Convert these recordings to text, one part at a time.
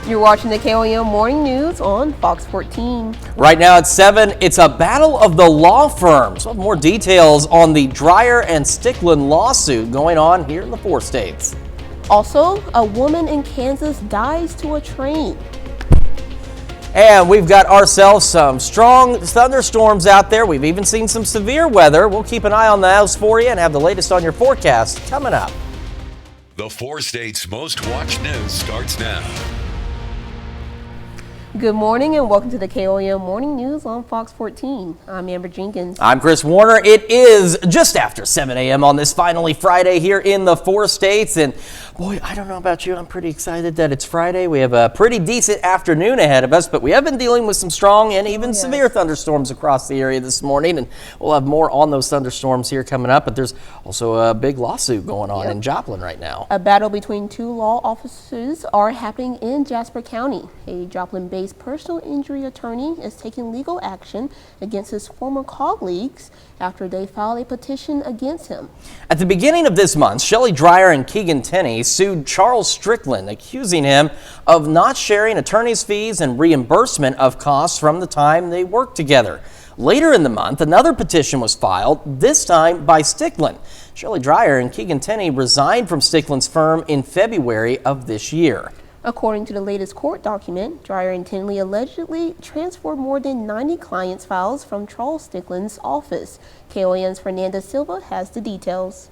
You're watching the KOAM Morning News on Fox 14. Right now at 7, it's a battle of the law firms. We'll have more details on the Dreyer and Stickland lawsuit going on here in the 4 states. Also, a woman in Kansas dies to a train. And we've got ourselves some strong thunderstorms out there. We've even seen some severe weather. We'll keep an eye on those for you and have the latest on your forecast coming up. The 4 states' most watched news starts now. Good morning and welcome to the KOAM Morning News on Fox 14. I'm Amber Jenkins. I'm Chris Warner. It is just after 7 a.m. on this finally Friday here in the 4 states. And boy, I don't know about you, I'm pretty excited that it's Friday. We have a pretty decent afternoon ahead of us, but we have been dealing with some strong and even severe thunderstorms across the area this morning. And we'll have more on those thunderstorms here coming up. But there's also a big lawsuit going on in Joplin right now. A battle between 2 law offices are happening in Jasper County. A Joplin-based personal injury attorney is taking legal action against his former colleagues after they filed a petition against him. At the beginning of this month, Shelley Dreyer and Keegan Tenney sued Charles Strickland, accusing him of not sharing attorney's fees and reimbursement of costs from the time they worked together. Later in the month, another petition was filed, this time by Strickland. Shelley Dreyer and Keegan Tenney resigned from Strickland's firm in February of this year. According to the latest court document, Dreyer and Tenney allegedly transferred more than 90 clients' files from Charles Strickland's office. KOAM's Fernanda Silva has the details.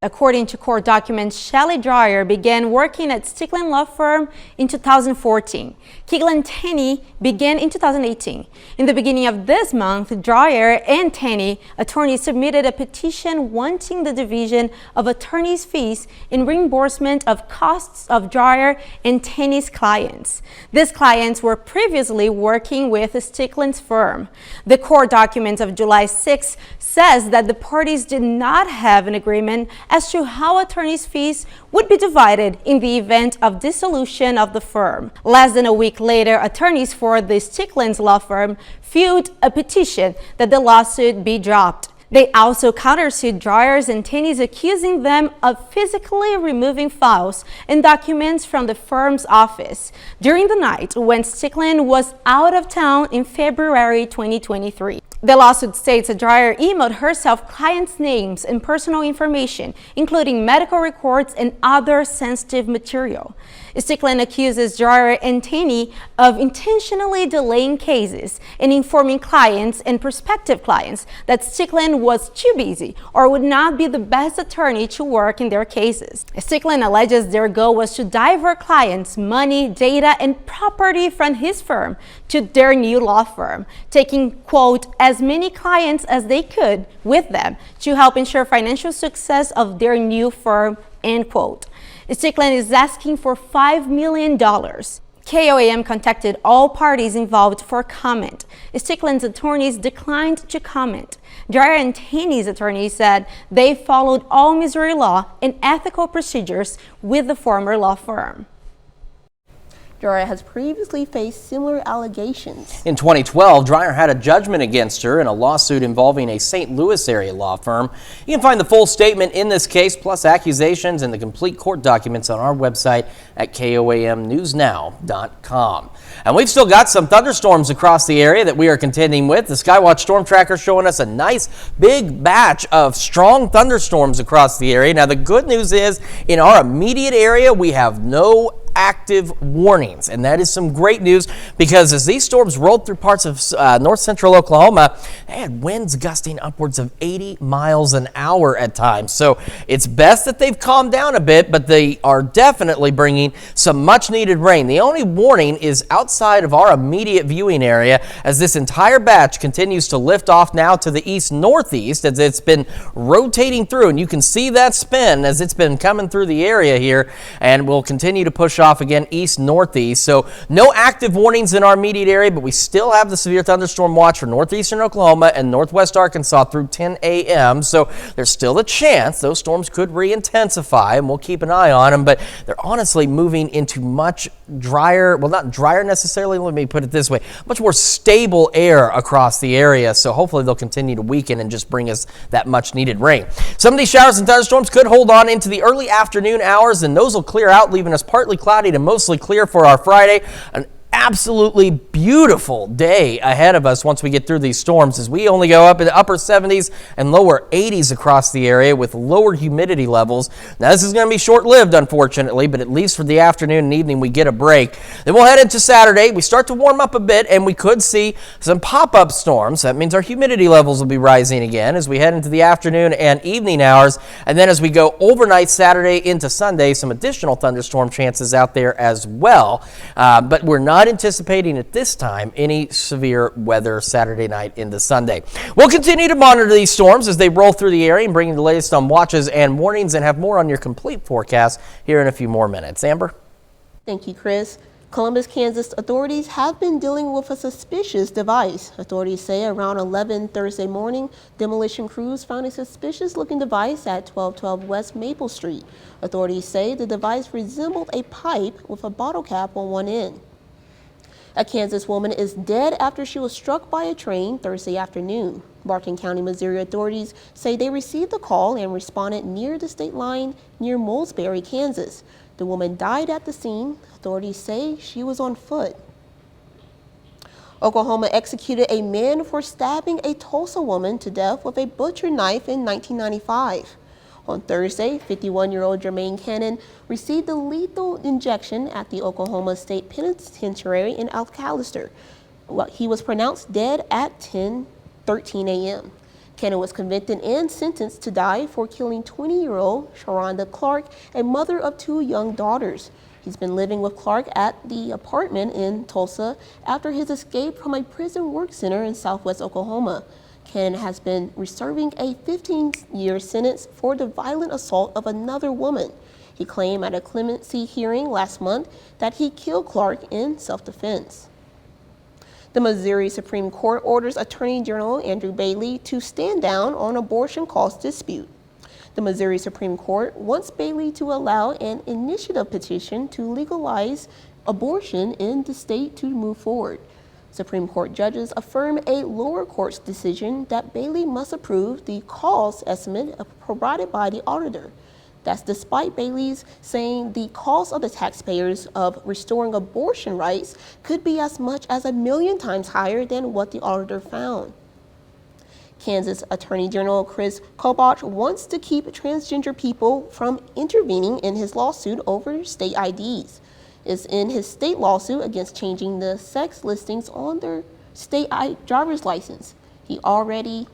According to court documents, Shelley Dreyer began working at Stickland Law Firm in 2014. Keegan Tenney began in 2018. In the beginning of this month, Dreyer and Tenney attorneys submitted a petition wanting the division of attorneys' fees in reimbursement of costs of Dreyer and Tenney's clients. These clients were previously working with Stickland's firm. The court documents of July 6 says that the parties did not have an agreement as to how attorneys' fees would be divided in the event of dissolution of the firm. Less than a week later, attorneys for the Stickland's law firm filed a petition that the lawsuit be dropped. They also countersued Dreyer's and Tenney's, accusing them of physically removing files and documents from the firm's office during the night when Stickland was out of town in February 2023. The lawsuit states that Dreyer emailed herself clients' names and personal information, including medical records and other sensitive material. Stickland accuses Dreyer and Tenney of intentionally delaying cases and informing clients and prospective clients that Stickland was too busy or would not be the best attorney to work in their cases. Stickland alleges their goal was to divert clients' money, data, and property from his firm to their new law firm, taking, quote, as many clients as they could with them to help ensure financial success of their new firm, end quote. Stickland is asking for $5 million. KOAM contacted all parties involved for comment. Stickland's attorneys declined to comment. Dreyer and Tenney's attorneys said they followed all Missouri law and ethical procedures with the former law firm. Dreyer has previously faced similar allegations. In 2012, Dreyer had a judgment against her in a lawsuit involving a St. Louis area law firm. You can find the full statement in this case, plus accusations and the complete court documents on our website at KOAMnewsnow.com. And we've still got some thunderstorms across the area that we are contending with. The Skywatch Storm Tracker showing us a nice big batch of strong thunderstorms across the area. Now, the good news is in our immediate area, we have no active warnings, and that is some great news because as these storms rolled through parts of north central Oklahoma, they had winds gusting upwards of 80 miles an hour at times. So it's best that they've calmed down a bit, but they are definitely bringing some much needed rain. The only warning is outside of our immediate viewing area as this entire batch continues to lift off now to the east northeast as it's been rotating through, and you can see that spin as it's been coming through the area here, and will continue to push off again east northeast. So no active warnings in our immediate area, but we still have the severe thunderstorm watch for northeastern Oklahoma and northwest Arkansas through 10 a.m. So there's still a chance those storms could re-intensify, and we'll keep an eye on them, but they're honestly moving into much drier, well, not drier necessarily, let me put it this way, much more stable air across the area. So hopefully they'll continue to weaken and just bring us that much needed rain. Some of these showers and thunderstorms could hold on into the early afternoon hours, and those will clear out, leaving us partly cloudy to mostly clear for our Friday. An absolutely beautiful day ahead of us once we get through these storms, as we only go up in the upper 70s and lower 80s across the area with lower humidity levels. Now, this is going to be short-lived, unfortunately, but at least for the afternoon and evening we get a break. Then we'll head into Saturday. We start to warm up a bit, and we could see some pop-up storms. That means our humidity levels will be rising again as we head into the afternoon and evening hours. And then as we go overnight Saturday into Sunday, some additional thunderstorm chances out there as well. But we're not anticipating at this time any severe weather Saturday night into Sunday. We'll continue to monitor these storms as they roll through the area and bring you the latest on watches and warnings, and have more on your complete forecast here in a few more minutes. Amber? Thank you, Chris. Columbus, Kansas authorities have been dealing with a suspicious device. Authorities say around 11 Thursday morning, demolition crews found a suspicious-looking device at 1212 West Maple Street. Authorities say the device resembled a pipe with a bottle cap on one end. A Kansas woman is dead after she was struck by a train Thursday afternoon. Barton County, Missouri authorities say they received the call and responded near the state line near Moulsbury, Kansas. The woman died at the scene. Authorities say she was on foot. Oklahoma executed a man for stabbing a Tulsa woman to death with a butcher knife in 1995. On Thursday, 51-year-old Jermaine Cannon received a lethal injection at the Oklahoma State Penitentiary in Alcalister. He was pronounced dead at 10:13 a.m. Cannon was convicted and sentenced to die for killing 20-year-old Sharonda Clark, a mother of two young daughters. He's been living with Clark at the apartment in Tulsa after his escape from a prison work center in southwest Oklahoma. Cannon has been serving a 15-year sentence for the violent assault of another woman. He claimed at a clemency hearing last month that he killed Clark in self-defense. The Missouri Supreme Court orders Attorney General Andrew Bailey to stand down on abortion cost dispute. The Missouri Supreme Court wants Bailey to allow an initiative petition to legalize abortion in the state to move forward. Supreme Court judges affirm a lower court's decision that Bailey must approve the cost estimate provided by the auditor. That's despite Bailey's saying the cost of the taxpayers of restoring abortion rights could be as much as 1 million times higher than what the auditor found. Kansas Attorney General Chris Kobach wants to keep transgender people from intervening in his lawsuit over state IDs. Is in his state lawsuit against changing the sex listings on their state driver's license. He already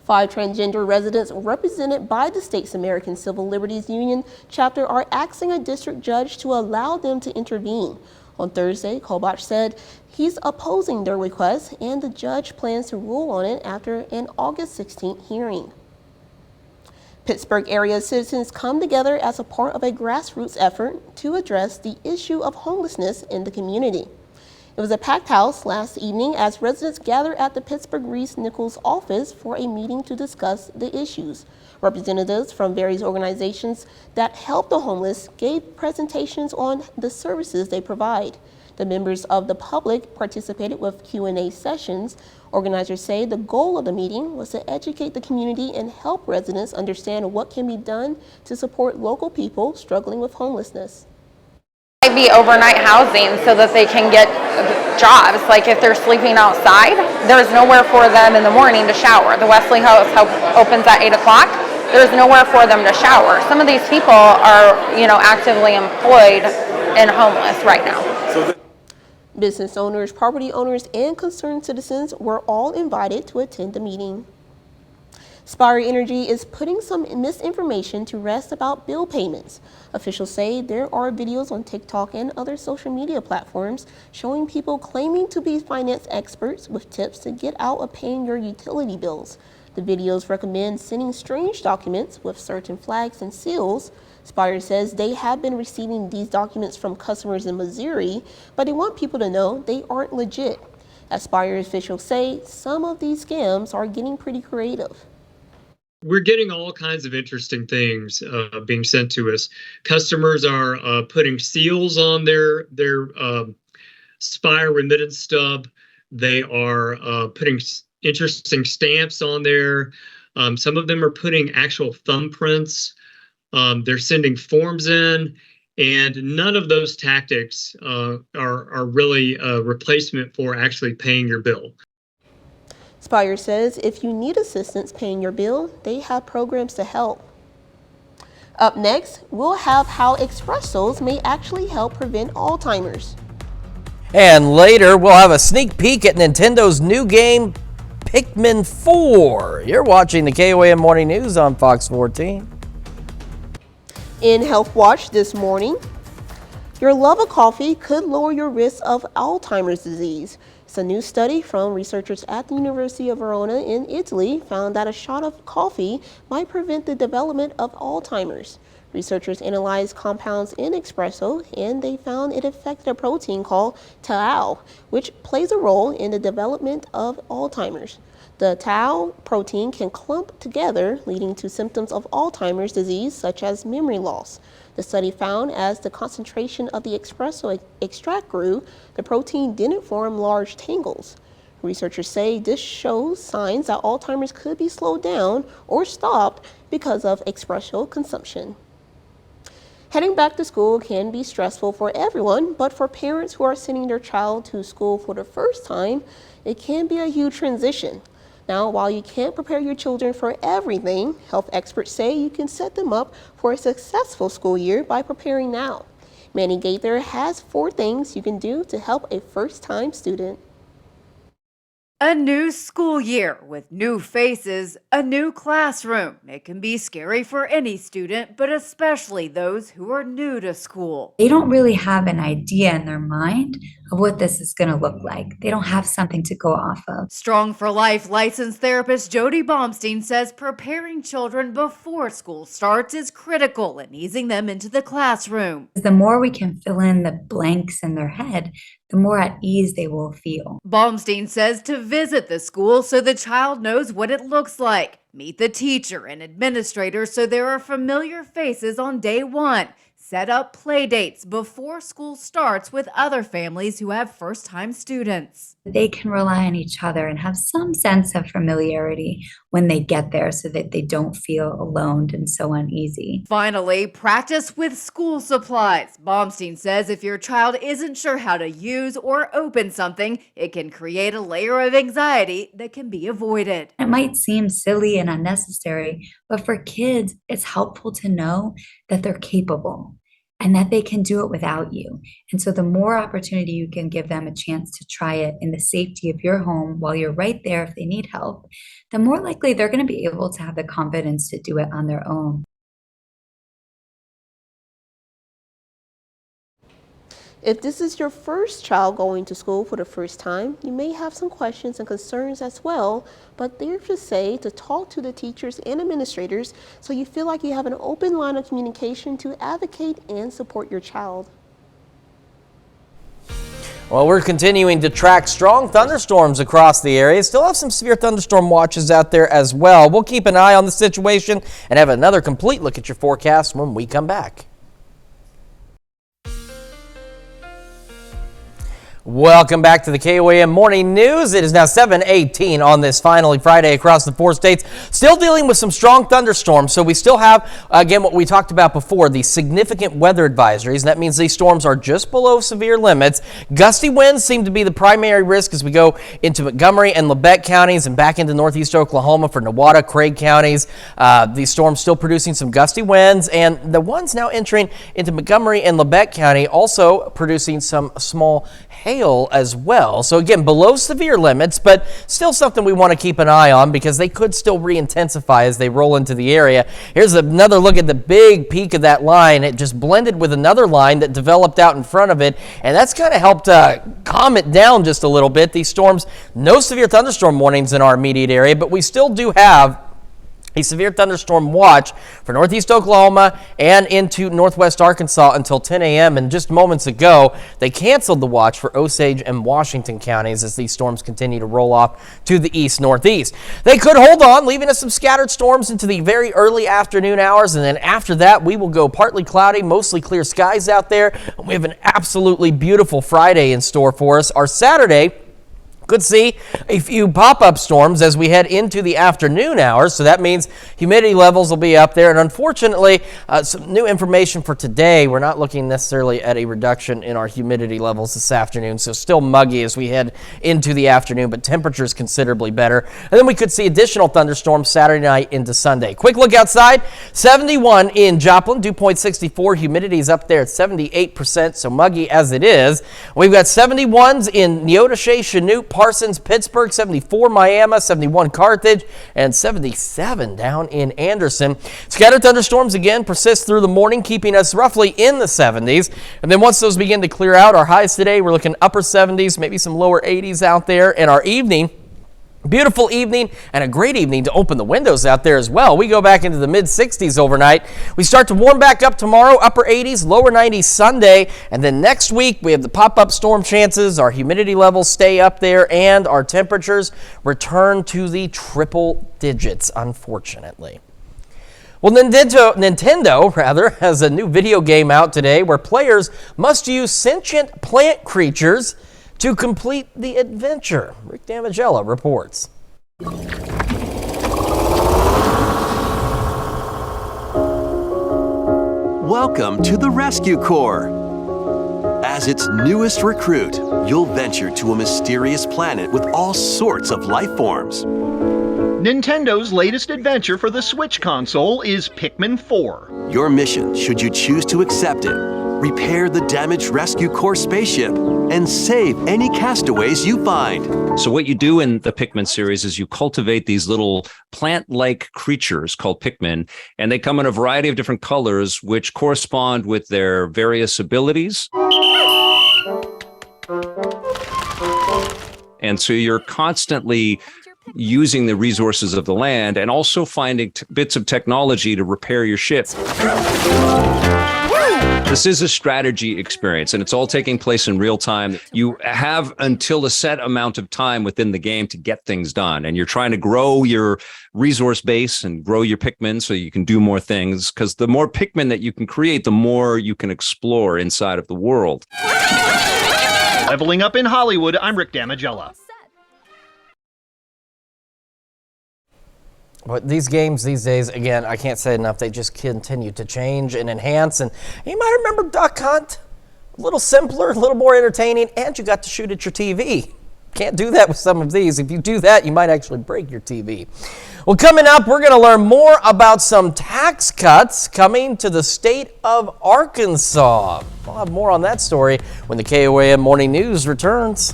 Five transgender residents represented by the state's American Civil Liberties Union chapter are asking a district judge to allow them to intervene. On Thursday, Kobach said he's opposing their request, and the judge plans to rule on it after an August 16th hearing. Pittsburgh area citizens come together as a part of a grassroots effort to address the issue of homelessness in the community. It was a packed house last evening as residents gathered at the Pittsburgh Reese Nichols office for a meeting to discuss the issues. Representatives from various organizations that help the homeless gave presentations on the services they provide. The members of the public participated with Q&A sessions. Organizers say the goal of the meeting was to educate the community and help residents understand what can be done to support local people struggling with homelessness. Be overnight housing so that they can get jobs. Like if they're sleeping outside, there's nowhere for them in the morning to shower. The Wesley House opens at 8 o'clock. There's nowhere for them to shower. Some of these people are, actively employed and homeless right now. Business owners, property owners, and concerned citizens were all invited to attend the meeting. Spire Energy is putting some misinformation to rest about bill payments. Officials say there are videos on TikTok and other social media platforms showing people claiming to be finance experts with tips to get out of paying your utility bills. The videos recommend sending strange documents with certain flags and seals. Spire says they have been receiving these documents from customers in Missouri, but they want people to know they aren't legit. As Spire officials say, some of these scams are getting pretty creative. we're getting all kinds of interesting things being sent to us. Customers are putting seals on their Spire remittance stub. They are putting interesting stamps on there. Some of them are putting actual thumbprints. They're sending forms in, and none of those tactics are really a replacement for actually paying your bill. Spire says if you need assistance paying your bill, they have programs to help. Up next, we'll have how espressos may actually help prevent Alzheimer's. And later, we'll have a sneak peek at Nintendo's new game, Pikmin 4. You're watching the KOAM Morning News on Fox 14. In Health Watch this morning, your love of coffee could lower your risk of Alzheimer's disease. It's a new study from researchers at the University of Verona in Italy found that a shot of coffee might prevent the development of Alzheimer's. Researchers analyzed compounds in espresso, and they found it affected a protein called tau, which plays a role in the development of Alzheimer's. The tau protein can clump together, leading to symptoms of Alzheimer's disease, such as memory loss. The study found as the concentration of the espresso extract grew, the protein didn't form large tangles. Researchers say this shows signs that Alzheimer's could be slowed down or stopped because of espresso consumption. Heading back to school can be stressful for everyone, but for parents who are sending their child to school for the first time, it can be a huge transition. Now, while you can't prepare your children for everything, health experts say you can set them up for a successful school year by preparing now. Manny Gaither has 4 things you can do to help a first-time student. A new school year with new faces, a new classroom. It can be scary for any student, but especially those who are new to school. They don't really have an idea in their mind of what this is going to look like. They don't have something to go off of. Strong for Life licensed therapist Jody Baumstein says preparing children before school starts is critical in easing them into the classroom. The more we can fill in the blanks in their head, the more at ease they will feel. Baumstein says to visit the school so the child knows what it looks like. Meet the teacher and administrator so there are familiar faces on day one. Set up play dates before school starts with other families who have first-time students. They can rely on each other and have some sense of familiarity when they get there so that they don't feel alone and so uneasy. Finally, practice with school supplies. Baumstein says if your child isn't sure how to use or open something, it can create a layer of anxiety that can be avoided. It might seem silly and unnecessary, but for kids, it's helpful to know that they're capable and that they can do it without you. And so the more opportunity you can give them a chance to try it in the safety of your home while you're right there if they need help, the more likely they're going to be able to have the confidence to do it on their own. If this is your first child going to school for the first time, you may have some questions and concerns as well, but they're to say to talk to the teachers and administrators so you feel like you have an open line of communication to advocate and support your child. Well, we're continuing to track strong thunderstorms across the area. Still have some severe thunderstorm watches out there as well. We'll keep an eye on the situation and have another complete look at your forecast when we come back. Welcome back to the KOAM Morning News. It is now 7:18 on this finally Friday across the 4 states. Still dealing with some strong thunderstorms, so we still have, again, what we talked about before, the significant weather advisories. That means these storms are just below severe limits. Gusty winds seem to be the primary risk as we go into Montgomery and Lebec counties and back into northeast Oklahoma for Nowata, Craig counties. These storms still producing some gusty winds, and the ones now entering into Montgomery and Lebec County also producing some small hail as well. So again, below severe limits, but still something we want to keep an eye on because they could still re-intensify as they roll into the area. Here's another look at the big peak of that line. It just blended with another line that developed out in front of it, and that's kind of helped calm it down just a little bit. These storms, no severe thunderstorm warnings in our immediate area, but we still do have a severe thunderstorm watch for northeast Oklahoma and into northwest Arkansas until 10 a.m. And just moments ago, they canceled the watch for Osage and Washington counties as these storms continue to roll off to the east-northeast. They could hold on, leaving us some scattered storms into the very early afternoon hours. And then after that, we will go partly cloudy, mostly clear skies out there. And we have an absolutely beautiful Friday in store for us. Our Saturday could see a few pop-up storms as we head into the afternoon hours, so that means humidity levels will be up there. And unfortunately, some new information for today, we're not looking necessarily at a reduction in our humidity levels this afternoon, so still muggy as we head into the afternoon, but temperatures considerably better. And then we could see additional thunderstorms Saturday night into Sunday. Quick look outside, 71 in Joplin, dew point 64, humidity is up there at 78%, so muggy as it is. We've got 71s in Neodesha, Chanute, Parsons, Pittsburgh, 74 Miami, 71 Carthage, and 77 down in Anderson. Scattered thunderstorms again persist through the morning, keeping us roughly in the 70s. And then once those begin to clear out, our highs today, we're looking upper 70s, maybe some lower 80s out there. And our evening, beautiful evening and a great evening to open the windows out there as well. We go back into the mid-60s overnight. We start to warm back up tomorrow, upper 80s, lower 90s Sunday. And then next week, we have the pop-up storm chances. Our humidity levels stay up there and our temperatures return to the triple digits, unfortunately. Well, Nintendo has a new video game out today where players must use sentient plant creatures to complete the adventure. Rick Damigella reports. Welcome to the Rescue Corps. As its newest recruit, you'll venture to a mysterious planet with all sorts of life forms. Nintendo's latest adventure for the Switch console is Pikmin 4. Your mission, should you choose to accept it, repair the damaged Rescue Corps spaceship, and save any castaways you find. So what you do in the Pikmin series is you cultivate these little plant-like creatures called Pikmin, and they come in a variety of different colors, which correspond with their various abilities. And so you're constantly using the resources of the land and also finding bits of technology to repair your ship. This is a strategy experience, and it's all taking place in real time. You have until a set amount of time within the game to get things done, and you're trying to grow your resource base and grow your Pikmin so you can do more things, because the more Pikmin that you can create, the more you can explore inside of the world. Leveling up in Hollywood, I'm Rick Damigella. But these games these days, again, I can't say enough, they just continue to change and enhance. And you might remember Duck Hunt, a little simpler, a little more entertaining, and you got to shoot at your TV. Can't do that with some of these. If you do that, you might actually break your TV. Well, coming up, we're going to learn more about some tax cuts coming to the state of Arkansas. We'll have more on that story when the KOAM Morning News returns.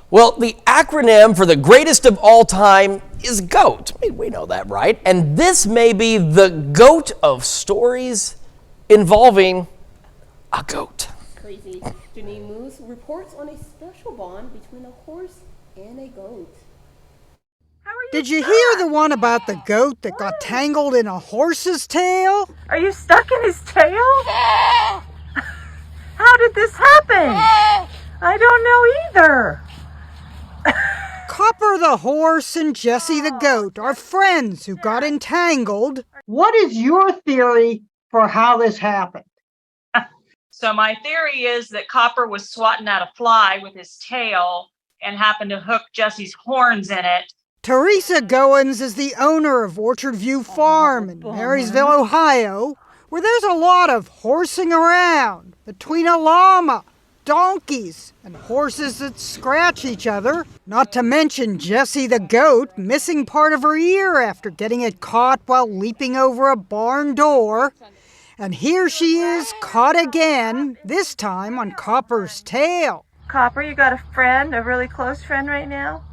Well, the acronym for the greatest of all time is GOAT. We know that, right? And this may be the GOAT of stories involving a goat. Crazy. Janine Moose reports on a special bond between a horse and a goat. Did you hear the one about the goat that got tangled in a horse's tail? Are you stuck in his tail? How did this happen? I don't know either. Copper the horse and Jesse the goat are friends who got entangled. What is your theory for how this happened? So my theory is that Copper was swatting at a fly with his tail and happened to hook Jesse's horns in it. Teresa Goins is the owner of Orchard View Farm in Marysville, Ohio, where there's a lot of horsing around between a llama, donkeys, and horses that scratch each other. Not to mention Jessie the goat missing part of her ear after getting it caught while leaping over a barn door. And here she is, caught again, this time on Copper's tail. Copper, you got a friend, a really close friend right now?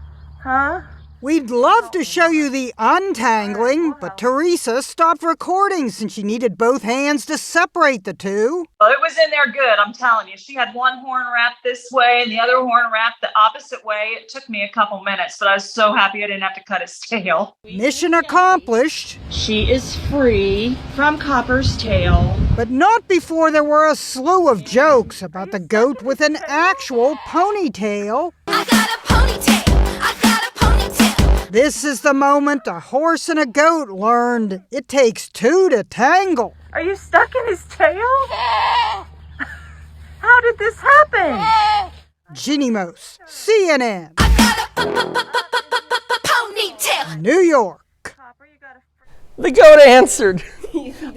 Huh? We'd love to show you the untangling, but Teresa stopped recording since she needed both hands to separate the two. Well, it was in there good, I'm telling you. She had one horn wrapped this way and the other horn wrapped the opposite way. It took me a couple minutes, but I was so happy I didn't have to cut his tail. Mission accomplished. She is free from Copper's tail. But not before there were a slew of jokes about the goat with an actual ponytail. I got a ponytail. This is the moment a horse and a goat learned it takes two to tangle. Are you stuck in his tail? How did this happen? Ginny Mose, CNN. I got a ponytail. New York. The goat answered.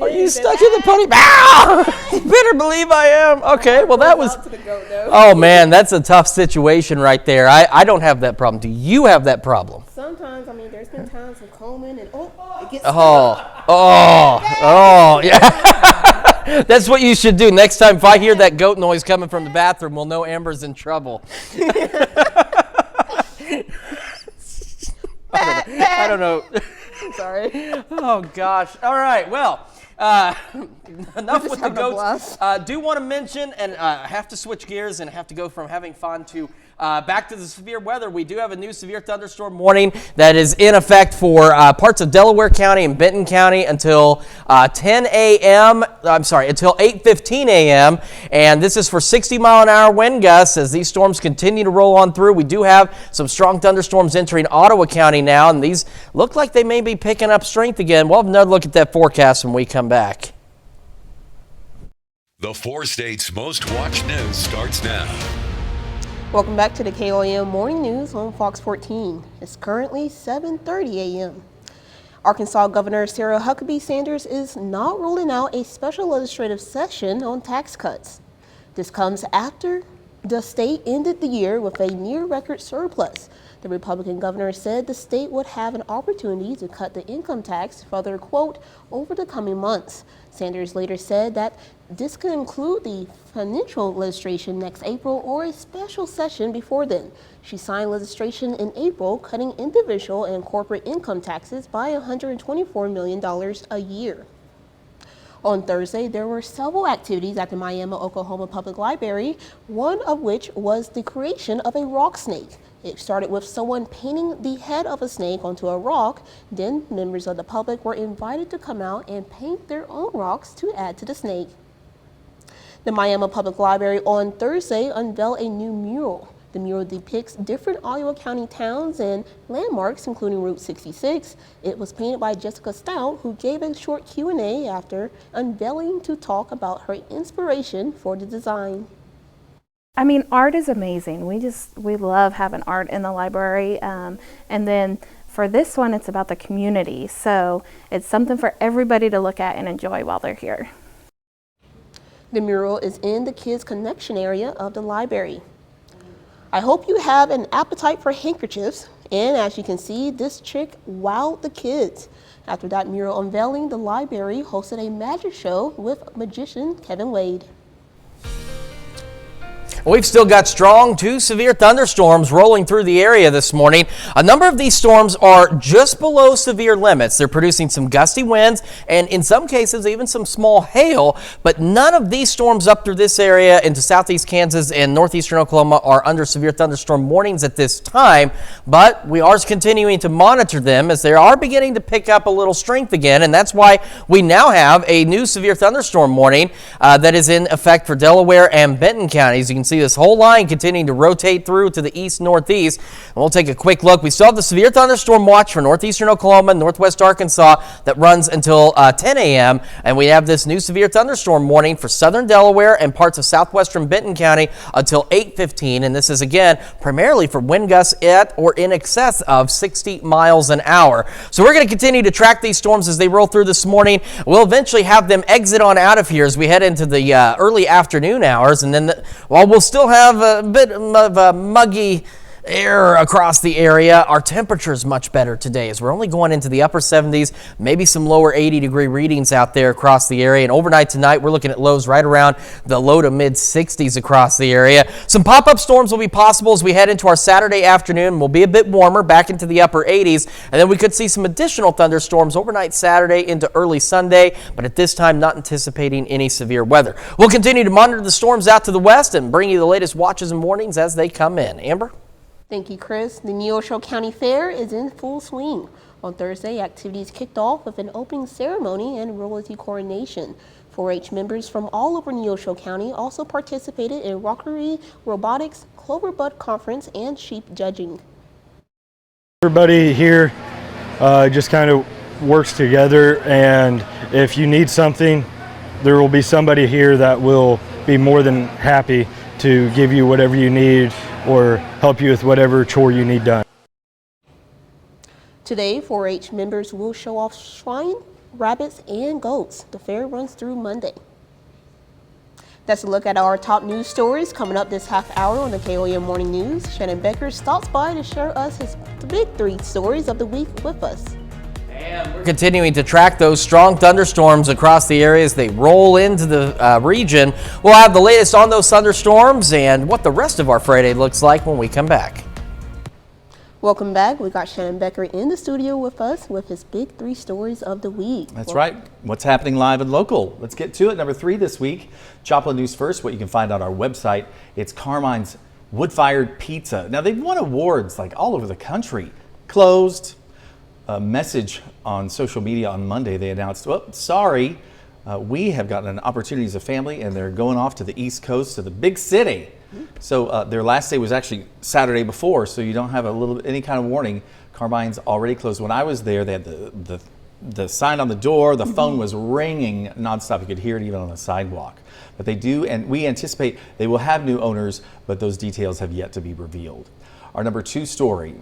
Are you stuck in the pony? Ah! You better believe I am. Okay, well that was. Oh man, that's a tough situation right there. I don't have that problem. Do you have that problem? Sometimes, I mean, there's been times of combing and it gets Yeah. That's what you should do. Next time, if I hear that goat noise coming from the bathroom, we'll know Amber's in trouble. I don't know. Sorry. Oh gosh. All right. Well, enough with the goats. Do want to mention, and have to switch gears and have to go from having fun to back to the severe weather. We do have a new severe thunderstorm warning that is in effect for parts of Delaware County and Benton County until 10 a.m. I'm sorry, until 8:15 a.m. And this is for 60-mile-an-hour wind gusts as these storms continue to roll on through. We do have some strong thunderstorms entering Ottawa County now, and these look like they may be picking up strength again. We'll have another look at that forecast when we come back. The 4 states' most watched news starts now. Welcome back to the KOAM Morning News on Fox 14. It's currently 7:30 a.m. Arkansas Governor Sarah Huckabee Sanders is not ruling out a special legislative session on tax cuts. This comes after the state ended the year with a near-record surplus. The Republican governor said the state would have an opportunity to cut the income tax further, quote, over the coming months. Sanders later said that this could include the financial legislation next April or a special session before then. She signed legislation in April cutting individual and corporate income taxes by $124 million a year. On Thursday, there were several activities at the Miami, Oklahoma Public Library, one of which was the creation of a rock snake. It started with someone painting the head of a snake onto a rock. Then members of the public were invited to come out and paint their own rocks to add to the snake. The Miami Public Library on Thursday unveiled a new mural. The mural depicts different Iowa County towns and landmarks, including Route 66. It was painted by Jessica Stout, who gave a short Q&A after unveiling to talk about her inspiration for the design. I mean, art is amazing. We love having art in the library. And then for this one, it's about the community. So it's something for everybody to look at and enjoy while they're here. The mural is in the Kids Connection area of the library. I hope you have an appetite for handkerchiefs. And as you can see, this trick wowed the kids. After that mural unveiling, the library hosted a magic show with magician Kevin Wade. We've still got strong to severe thunderstorms rolling through the area this morning. A number of these storms are just below severe limits. They're producing some gusty winds and in some cases even some small hail, but none of these storms up through this area into southeast Kansas and northeastern Oklahoma are under severe thunderstorm warnings at this time, but we are continuing to monitor them as they are beginning to pick up a little strength again, and that's why we now have a new severe thunderstorm warning that is in effect for Delaware and Benton counties. You can see this whole line continuing to rotate through to the east-northeast. And we'll take a quick look. We still have the severe thunderstorm watch for northeastern Oklahoma and northwest Arkansas that runs until 10 a.m. And we have this new severe thunderstorm warning for southern Delaware and parts of southwestern Benton County until 8:15. And this is, again, primarily for wind gusts at or in excess of 60 miles an hour. So we're going to continue to track these storms as they roll through this morning. We'll eventually have them exit on out of here as we head into the early afternoon hours. And then while we'll still have a bit of a muggy air across the area. Our temperature is much better today as we're only going into the upper 70s, maybe some lower 80-degree readings out there across the area. And overnight tonight, we're looking at lows right around the low to mid 60s across the area. Some pop-up storms will be possible as we head into our Saturday afternoon. We'll be a bit warmer, back into the upper 80s, and then we could see some additional thunderstorms overnight Saturday into early Sunday, but at this time not anticipating any severe weather. We'll continue to monitor the storms out to the west and bring you the latest watches and warnings as they come in. Amber? Thank you, Chris. The Neosho County Fair is in full swing. On Thursday, activities kicked off with an opening ceremony and royalty coronation. 4-H members from all over Neosho County also participated in rockery, robotics, clover bud conference, and sheep judging. Everybody here just kind of works together, and if you need something, there will be somebody here that will be more than happy to give you whatever you need or help you with whatever chore you need done. Today, 4-H members will show off swine, rabbits, and goats. The fair runs through Monday. That's a look at our top news stories coming up this half hour on the KOAM Morning News. Shannon Becker stops by to share us his big 3 stories of the week with us. And we're continuing to track those strong thunderstorms across the area as they roll into the region. We'll have the latest on those thunderstorms and what the rest of our Friday looks like when we come back. Welcome back. We got Shannon Becker in the studio with us with his big 3 stories of the week. That's right. What's happening live and local? Let's get to it. Number 3 this week, Joplin News First, what you can find on our website. It's Carmine's wood-fired pizza. Now, they've won awards like all over the country. Closed. A message on social media on Monday, they announced, well, sorry, we have gotten an opportunity as a family and they're going off to the East Coast to the big city. So their last day was actually Saturday before, so you don't have any kind of warning. Carmine's already closed. When I was there, they had the sign on the door, the phone was ringing nonstop. You could hear it even on the sidewalk. But they do, and we anticipate they will have new owners, but those details have yet to be revealed. Our number 2 story,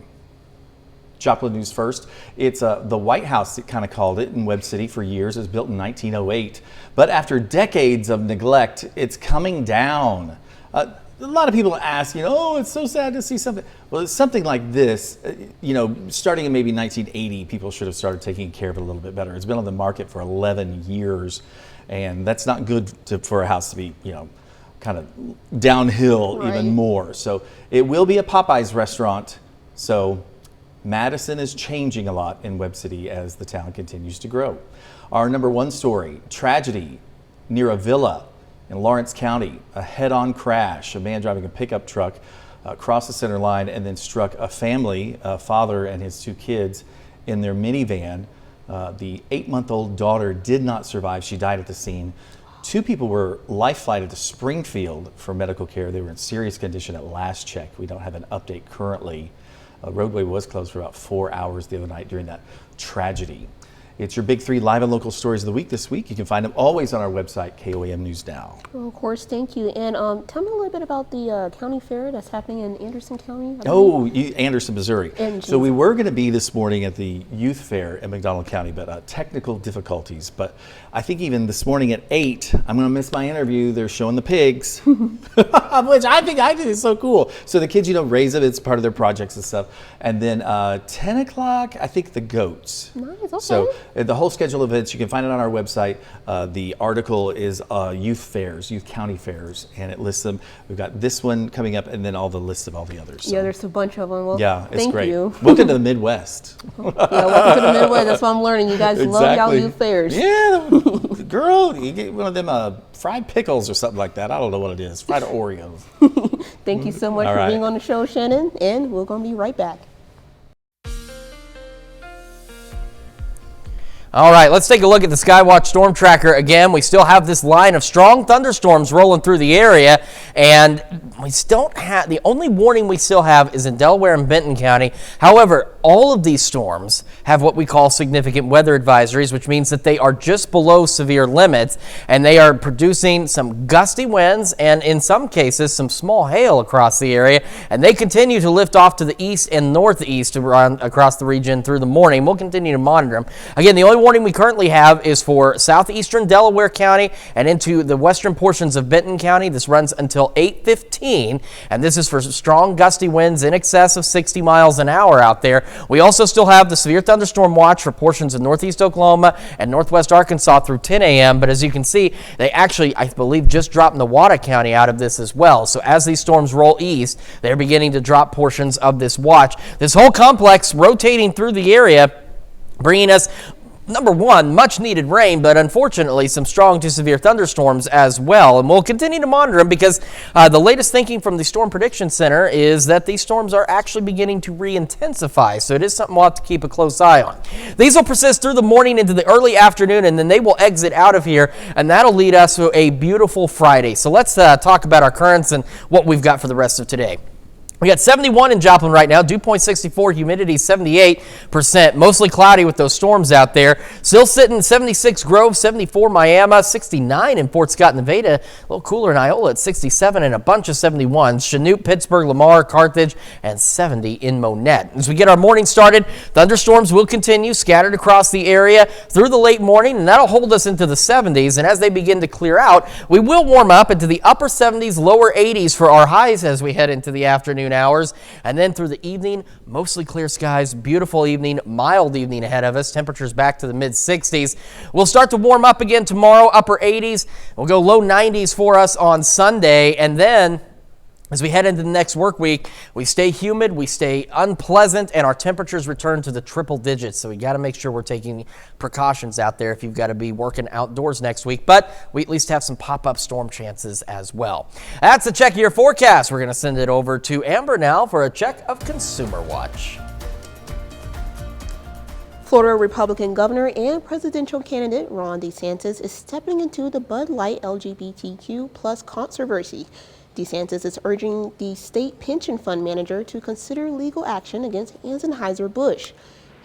Joplin News First. It's the White House that kind of called it in Webb City for years. It was built in 1908. But after decades of neglect, it's coming down. A lot of people ask, oh, it's so sad to see something. Well, it's something like this, starting in maybe 1980, people should have started taking care of it a little bit better. It's been on the market for 11 years, and that's not good for a house to be, kind of downhill even more. So it will be a Popeyes restaurant. So Madison is changing a lot in Webb City as the town continues to grow. Our number 1 story, tragedy near a villa in Lawrence County. A head-on crash. A man driving a pickup truck crossed the center line and then struck a family, a father and his 2 kids, in their minivan. The 8-month-old daughter did not survive. She died at the scene. 2 people were life-flighted to Springfield for medical care. They were in serious condition at last check. We don't have an update currently. A roadway was closed for about 4 hours the other night during that tragedy. It's your big 3 live and local stories of the week this week. You can find them always on our website, KOAM News Now. Well, of course, thank you. And tell me a little bit about the county fair that's happening in Anderson County. Anderson, Missouri. So we were going to be this morning at the youth fair in McDonald County, but technical difficulties. But I think even this morning at 8, I'm going to miss my interview. They're showing the pigs, which I think is so cool. So the kids, raise them. It's part of their projects and stuff. And then 10 o'clock, I think the goats. Nice, okay. So the whole schedule of events, you can find it on our website. The article is youth fairs, youth county fairs, and it lists them. We've got this one coming up and then all the lists of all the others. So. Yeah, there's a bunch of them. Well, yeah, it's thank great. You. Welcome to the Midwest. Yeah, welcome to the Midwest. That's what I'm learning. You guys love y'all youth fairs. Yeah, girl, you get one of them fried pickles or something like that. I don't know what it is. Fried Oreos. Thank you so much for being on the show, Shannon, and we're going to be right back. All right, let's take a look at the Skywatch Storm Tracker again. We still have this line of strong thunderstorms rolling through the area, and we don't have, the only warning we still have is in Delaware and Benton County. However, all of these storms have what we call significant weather advisories, which means that they are just below severe limits, and they are producing some gusty winds and in some cases some small hail across the area, and they continue to lift off to the east and northeast around across the region through the morning. We'll continue to monitor them. Again, the only warning we currently have is for southeastern Delaware County and into the western portions of Benton County. This runs until 8:15, and this is for strong gusty winds in excess of 60 miles an hour out there. We also still have the severe thunderstorm watch for portions of northeast Oklahoma and northwest Arkansas through 10 a.m. But as you can see, they actually, I believe, just dropped Nowata County out of this as well. So as these storms roll east, they're beginning to drop portions of this watch. This whole complex rotating through the area, bringing us, number one, much needed rain, but unfortunately some strong to severe thunderstorms as well. And we'll continue to monitor them because the latest thinking from the Storm Prediction Center is that these storms are actually beginning to re-intensify. So it is something we'll have to keep a close eye on. These will persist through the morning into the early afternoon, and then they will exit out of here, and that'll lead us to a beautiful Friday. So let's talk about our currents and what we've got for the rest of today. We got 71 in Joplin right now, dew point 64, humidity 78%, mostly cloudy with those storms out there. Still sitting 76 Grove, 74 Miami, 69 in Fort Scott, Nevada, a little cooler in Iola at 67 and a bunch of 71s. Chanute, Pittsburgh, Lamar, Carthage, and 70 in Monette. As we get our morning started, thunderstorms will continue scattered across the area through the late morning, and that'll hold us into the 70s. And as they begin to clear out, we will warm up into the upper 70s, lower 80s for our highs as we head into the afternoon hours, and then through the evening, mostly clear skies, beautiful evening, mild evening ahead of us, temperatures back to the mid 60s. We'll start to warm up again tomorrow, upper 80s. We'll go low 90s for us on Sunday, and then as we head into the next work week, we stay humid, we stay unpleasant, and our temperatures return to the triple digits. So we got to make sure we're taking precautions out there if you've got to be working outdoors next week. But we at least have some pop-up storm chances as well. That's a check of your forecast. We're going to send it over to Amber now for a check of Consumer Watch. Florida Republican Governor and presidential candidate Ron DeSantis is stepping into the Bud Light LGBTQ plus controversy. DeSantis is urging the state pension fund manager to consider legal action against Anheuser-Busch.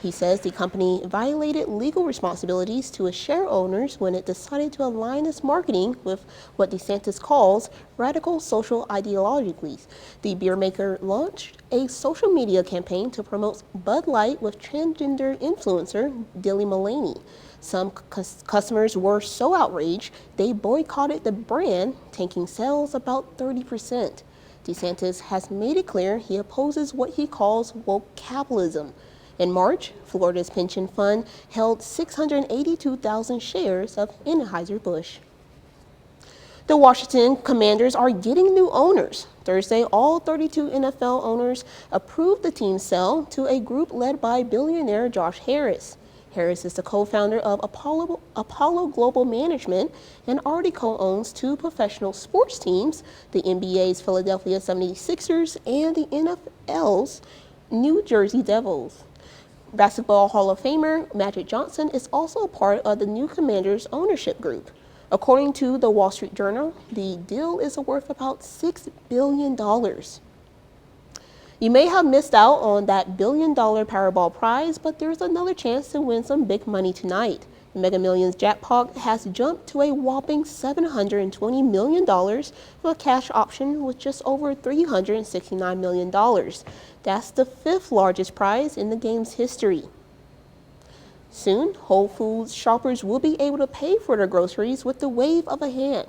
He says the company violated legal responsibilities to its share owners when it decided to align its marketing with what DeSantis calls radical social ideologies. The beer maker launched a social media campaign to promote Bud Light with transgender influencer Dilly Mullaney. Some customers were so outraged, they boycotted the brand, tanking sales about 30%. DeSantis has made it clear he opposes what he calls woke capitalism. In March, Florida's pension fund held 682,000 shares of Anheuser-Busch. The Washington Commanders are getting new owners. Thursday, all 32 NFL owners approved the team's sale to a group led by billionaire Josh Harris. Harris is the co-founder of Apollo Global Management and already co-owns two professional sports teams, the NBA's Philadelphia 76ers and the NFL's New Jersey Devils. Basketball Hall of Famer Magic Johnson is also a part of the new Commanders ownership group. According to the Wall Street Journal, the deal is worth about $6 billion. You may have missed out on that $1 billion Powerball prize, but there's another chance to win some big money tonight. The Mega Millions jackpot has jumped to a whopping $720 million with a cash option with just over $369 million. That's the fifth largest prize in the game's history. Soon, Whole Foods shoppers will be able to pay for their groceries with the wave of a hand.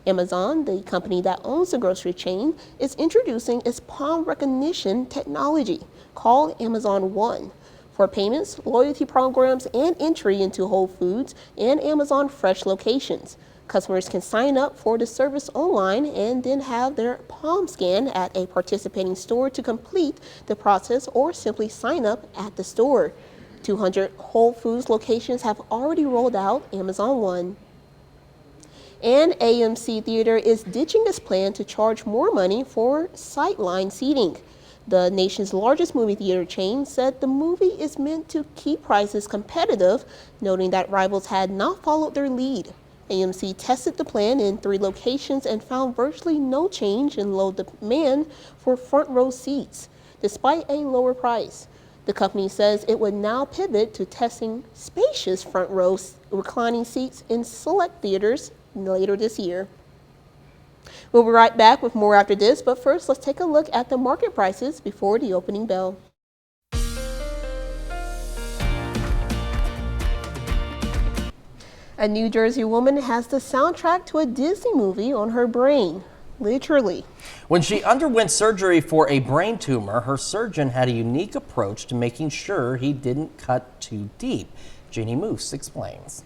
Amazon, the company that owns the grocery chain, is introducing its palm recognition technology called Amazon One for payments, loyalty programs, and entry into Whole Foods and Amazon Fresh locations. Customers can sign up for the service online and then have their palm scanned at a participating store to complete the process, or simply sign up at the store. 200 Whole Foods locations have already rolled out Amazon One. And AMC Theater is ditching its plan to charge more money for sightline seating. The nation's largest movie theater chain said the movie is meant to keep prices competitive, noting that rivals had not followed their lead. AMC tested the plan in 3 locations and found virtually no change in low demand for front row seats, despite a lower price. The company says it would now pivot to testing spacious front row reclining seats in select theaters later this year. We'll be right back with more after this, but first let's take a look at the market prices before the opening bell. A New Jersey woman has the soundtrack to a Disney movie on her brain. Literally. When she underwent surgery for a brain tumor, her surgeon had a unique approach to making sure he didn't cut too deep. Jeannie Moose explains.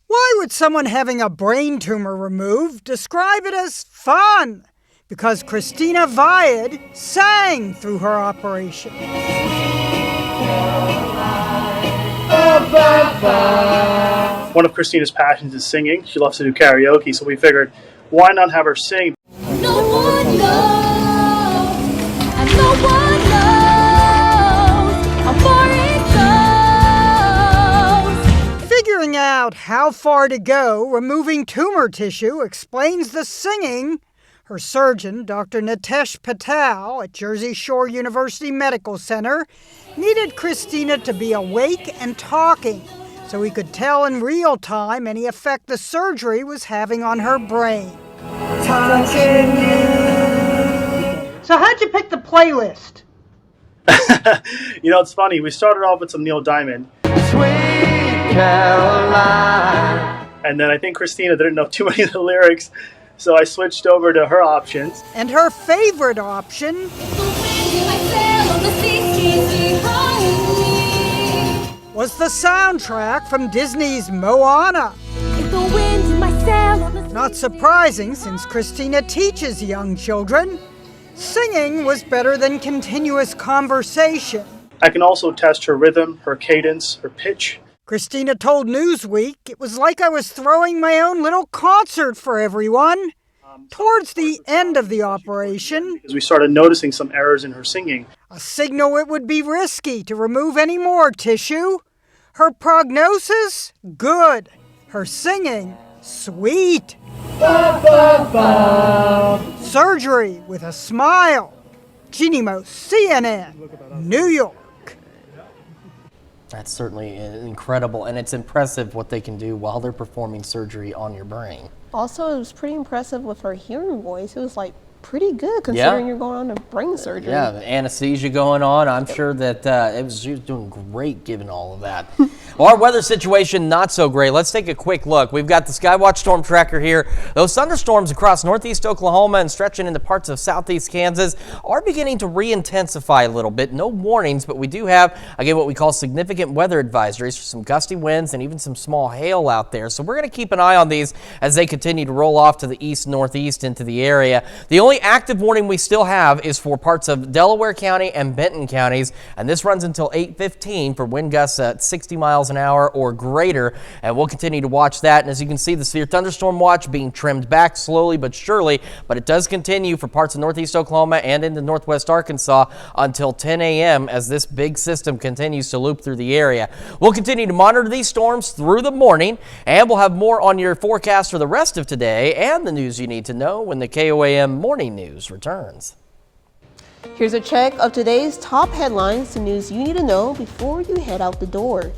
Why would someone having a brain tumor removed describe it as fun? Because Christina Viad sang through her operation. One of Christina's passions is singing. She loves to do karaoke, so we figured, why not have her sing? No one knows, and no one knows how far it goes. Figuring out how far to go removing tumor tissue explains the singing. Her surgeon, Dr. Nitesh Patel at Jersey Shore University Medical Center, needed Christina to be awake and talking so he could tell in real time any effect the surgery was having on her brain. So how'd you pick the playlist? You know, it's funny. We started off with some Neil Diamond. Sweet Caroline. And then I think Christina didn't know too many of the lyrics, so I switched over to her options. And her favorite option was the soundtrack from Disney's Moana. Not surprising, since Christina teaches young children. Singing was better than continuous conversation. I can also test her rhythm, her cadence, her pitch. Christina told Newsweek it was like I was throwing my own little concert for everyone. Towards the end of the operation, Because we started noticing some errors in her singing. a signal it would be risky to remove any more tissue. Her prognosis? Good. Her singing? Sweet. Surgery with a smile. Jeannie Moose, CNN, New York. That's certainly incredible, and it's impressive what they can do while they're performing surgery on your brain. Also, it was pretty impressive with her hearing voice. It was like pretty good considering you're going on to brain surgery. Yeah, the anesthesia going on. I'm sure that she was doing great given all of that. Well, our weather situation, not so great. Let's take a quick look. We've got the Skywatch Storm Tracker here. Those thunderstorms across northeast Oklahoma and stretching into parts of southeast Kansas are beginning to re-intensify a little bit. No warnings, but we do have, again, what we call significant weather advisories for some gusty winds and even some small hail out there. So we're going to keep an eye on these as they continue to roll off to the east-northeast into the area. The only active warning we still have is for parts of Delaware County and Benton counties, and this runs until 8:15 for wind gusts at 60 miles an hour or greater, and we'll continue to watch that. And as you can see, the severe thunderstorm watch being trimmed back slowly but surely, but it does continue for parts of northeast Oklahoma and into northwest Arkansas until 10 a.m. as this big system continues to loop through the area. We'll continue to monitor these storms through the morning, and we'll have more on your forecast for the rest of today and the news you need to know when the KOAM Morning News returns. Here's a check of today's top headlines, the news you need to know before you head out the door.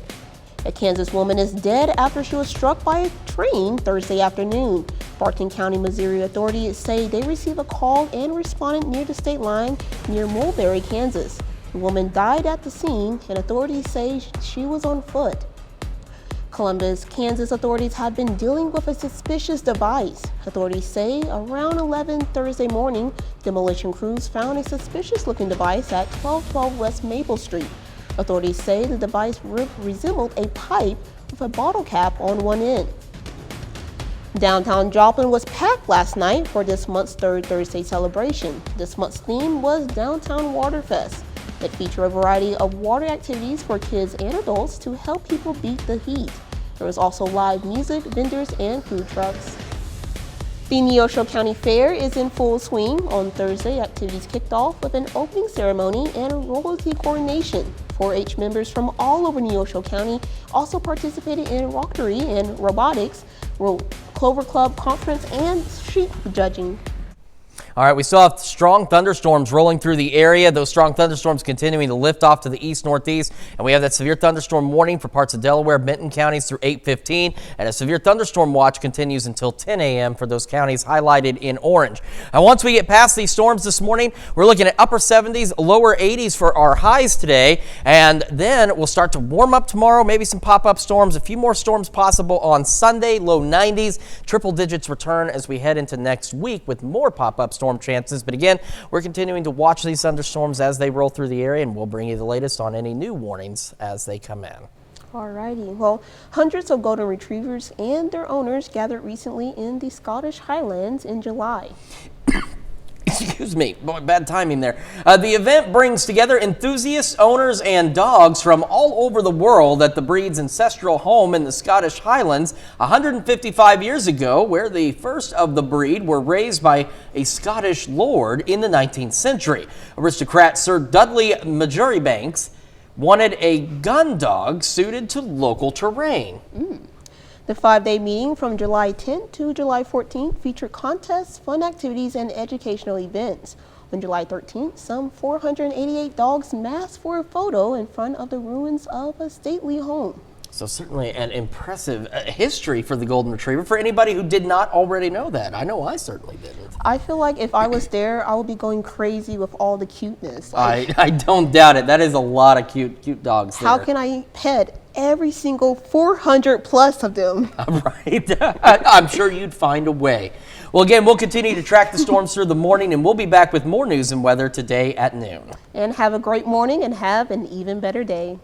A Kansas woman is dead after she was struck by a train Thursday afternoon. Barton County, Missouri authorities say they received a call and responded near the state line near Mulberry, Kansas. The woman died at the scene, and authorities say she was on foot. Columbus, Kansas authorities have been dealing with a suspicious device. Authorities say around 11 Thursday morning, demolition crews found a suspicious-looking device at 1212 West Maple Street. Authorities say the device resembled a pipe with a bottle cap on one end. Downtown Joplin was packed last night for this month's Third Thursday celebration. This month's theme was Downtown Waterfest. It featured a variety of water activities for kids and adults to help people beat the heat. There was also live music, vendors, and food trucks. The Neosho County Fair is in full swing. On Thursday, activities kicked off with an opening ceremony and royalty coronation. 4-H members from all over Neosho County also participated in rockery and robotics, Clover Club conference, and sheep judging. All right, we still have strong thunderstorms rolling through the area. Those strong thunderstorms continuing to lift off to the east-northeast. And we have that severe thunderstorm warning for parts of Delaware, Benton counties through 8:15. And a severe thunderstorm watch continues until 10 a.m. for those counties highlighted in orange. And once we get past these storms this morning, we're looking at upper 70s, lower 80s for our highs today. And then we'll start to warm up tomorrow, maybe some pop-up storms, a few more storms possible on Sunday, low 90s. Triple digits return as we head into next week with more pop-up storm chances. But again, we're continuing to watch these thunderstorms as they roll through the area, and we'll bring you the latest on any new warnings as they come in. Alrighty, well, hundreds of golden retrievers and their owners gathered recently in the Scottish Highlands in July. Excuse me, boy, bad timing there. The event brings together enthusiasts, owners, and dogs from all over the world at the breed's ancestral home in the Scottish Highlands 155 years ago, where the first of the breed were raised by a Scottish lord in the 19th century. Aristocrat Sir Dudley Marjoribanks wanted a gun dog suited to local terrain. The 5-day meeting from July 10th to July 14th featured contests, fun activities, and educational events. On July 13th, some 488 dogs massed for a photo in front of the ruins of a stately home. So certainly an impressive history for the Golden Retriever for anybody who did not already know that. I know I certainly didn't. I feel like if I was there, I would be going crazy with all the cuteness. I don't doubt it. That is a lot of cute dogs there. How can I pet every single 400 plus of them? Right. I'm sure you'd find a way. Well, again, we'll continue to track the storms through the morning, and we'll be back with more news and weather today at noon. And have a great morning and have an even better day.